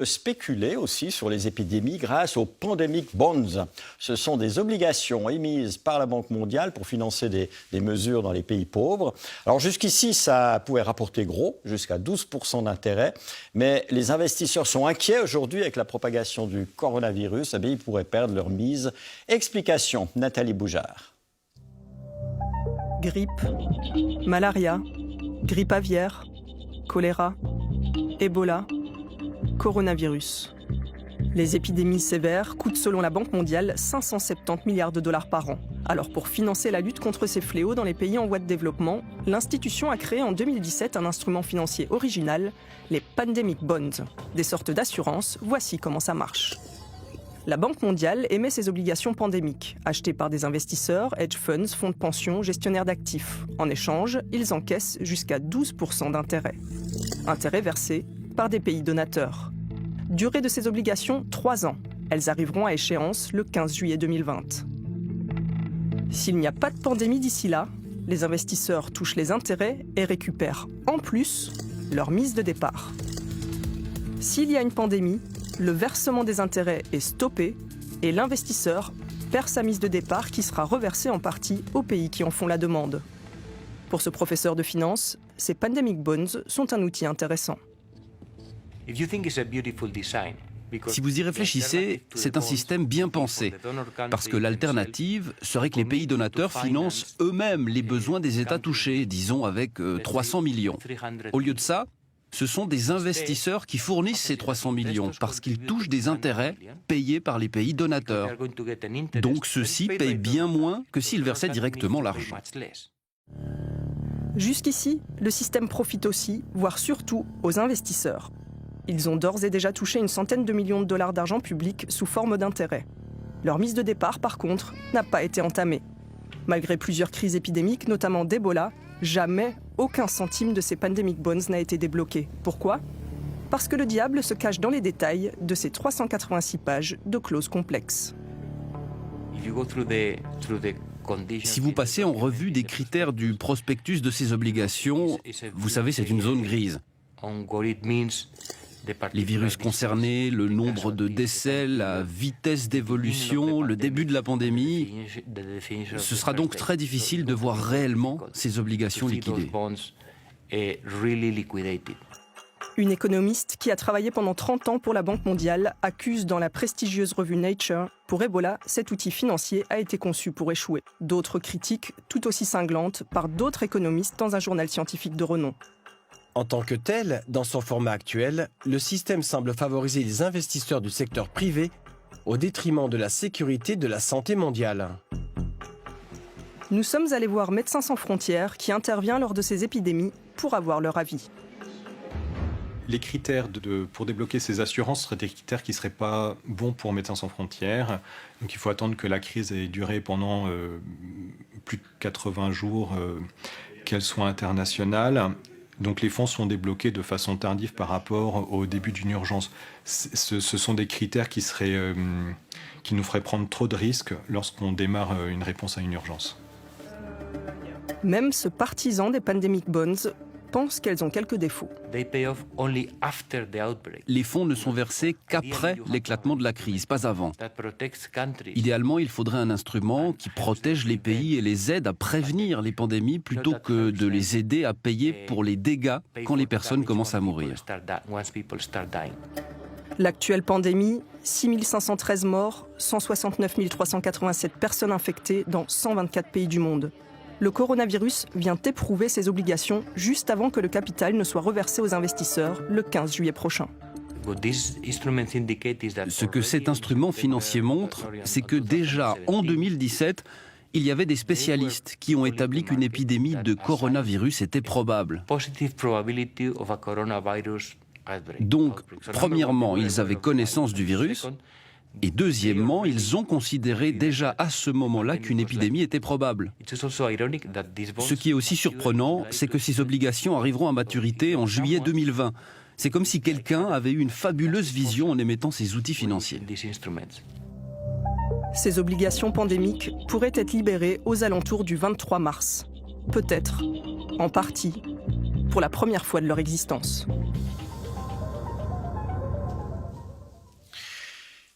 Spéculer aussi sur les épidémies grâce aux pandemic bonds. Ce sont des obligations émises par la Banque mondiale pour financer des mesures dans les pays pauvres. Alors jusqu'ici, ça pouvait rapporter gros, jusqu'à 12% d'intérêt. Mais les investisseurs sont inquiets aujourd'hui avec la propagation du coronavirus. Ils pourraient perdre leur mise. Explication, Nathalie Boujard. Grippe, malaria, grippe aviaire, choléra, Ebola, coronavirus. Les épidémies sévères coûtent selon la Banque mondiale 570 milliards de dollars par an. Alors pour financer la lutte contre ces fléaux dans les pays en voie de développement, l'institution a créé en 2017 un instrument financier original, les Pandemic Bonds, des sortes d'assurances. Voici comment ça marche. La Banque mondiale émet ses obligations pandémiques, achetées par des investisseurs, hedge funds, fonds de pension, gestionnaires d'actifs. En échange, ils encaissent jusqu'à 12% d'intérêt. Intérêt versé par des pays donateurs. Durée de ces obligations, 3 ans. Elles arriveront à échéance le 15 juillet 2020. S'il n'y a pas de pandémie d'ici là, les investisseurs touchent les intérêts et récupèrent en plus leur mise de départ. S'il y a une pandémie, le versement des intérêts est stoppé et l'investisseur perd sa mise de départ qui sera reversée en partie aux pays qui en font la demande. Pour ce professeur de finance, ces pandemic bonds sont un outil intéressant. Si vous y réfléchissez, c'est un système bien pensé, parce que l'alternative serait que les pays donateurs financent eux-mêmes les besoins des États touchés, disons avec 300 millions. Au lieu de ça, ce sont des investisseurs qui fournissent ces 300 millions, parce qu'ils touchent des intérêts payés par les pays donateurs. Donc ceux-ci payent bien moins que s'ils versaient directement l'argent. Jusqu'ici, le système profite aussi, voire surtout, aux investisseurs. Ils ont d'ores et déjà touché une centaine de millions de dollars d'argent public sous forme d'intérêts. Leur mise de départ, par contre, n'a pas été entamée. Malgré plusieurs crises épidémiques, notamment d'Ebola, jamais aucun centime de ces pandemic bonds n'a été débloqué. Pourquoi ? Parce que le diable se cache dans les détails de ces 386 pages de clauses complexes. Si vous passez en revue des critères du prospectus de ces obligations, vous savez, c'est une zone grise. Les virus concernés, le nombre de décès, la vitesse d'évolution, le début de la pandémie. Ce sera donc très difficile de voir réellement ces obligations liquidées. Une économiste qui a travaillé pendant 30 ans pour la Banque mondiale accuse dans la prestigieuse revue Nature, pour Ebola, cet outil financier a été conçu pour échouer. D'autres critiques, tout aussi cinglantes, par d'autres économistes dans un journal scientifique de renom. En tant que tel, dans son format actuel, le système semble favoriser les investisseurs du secteur privé au détriment de la sécurité de la santé mondiale. Nous sommes allés voir Médecins sans frontières qui intervient lors de ces épidémies pour avoir leur avis. Les critères pour débloquer ces assurances seraient des critères qui ne seraient pas bons pour Médecins sans frontières. Donc il faut attendre que la crise ait duré pendant plus de 80 jours, qu'elle soit internationale. Donc les fonds sont débloqués de façon tardive par rapport au début d'une urgence. Ce sont des critères qui nous feraient prendre trop de risques lorsqu'on démarre une réponse à une urgence. Même ce partisan des pandemic bonds pense qu'elles ont quelques défauts. Les fonds ne sont versés qu'après l'éclatement de la crise, pas avant. Idéalement, il faudrait un instrument qui protège les pays et les aide à prévenir les pandémies plutôt que de les aider à payer pour les dégâts quand les personnes commencent à mourir. L'actuelle pandémie, 6 513 morts, 169 387 personnes infectées dans 124 pays du monde. Le coronavirus vient éprouver ses obligations juste avant que le capital ne soit reversé aux investisseurs le 15 juillet prochain. Ce que cet instrument financier montre, c'est que déjà en 2017, il y avait des spécialistes qui ont établi qu'une épidémie de coronavirus était probable. Donc, premièrement, ils avaient connaissance du virus. Et deuxièmement, ils ont considéré déjà à ce moment-là qu'une épidémie était probable. Ce qui est aussi surprenant, c'est que ces obligations arriveront à maturité en juillet 2020. C'est comme si quelqu'un avait eu une fabuleuse vision en émettant ces outils financiers. Ces obligations pandémiques pourraient être libérées aux alentours du 23 mars. Peut-être, en partie, pour la première fois de leur existence.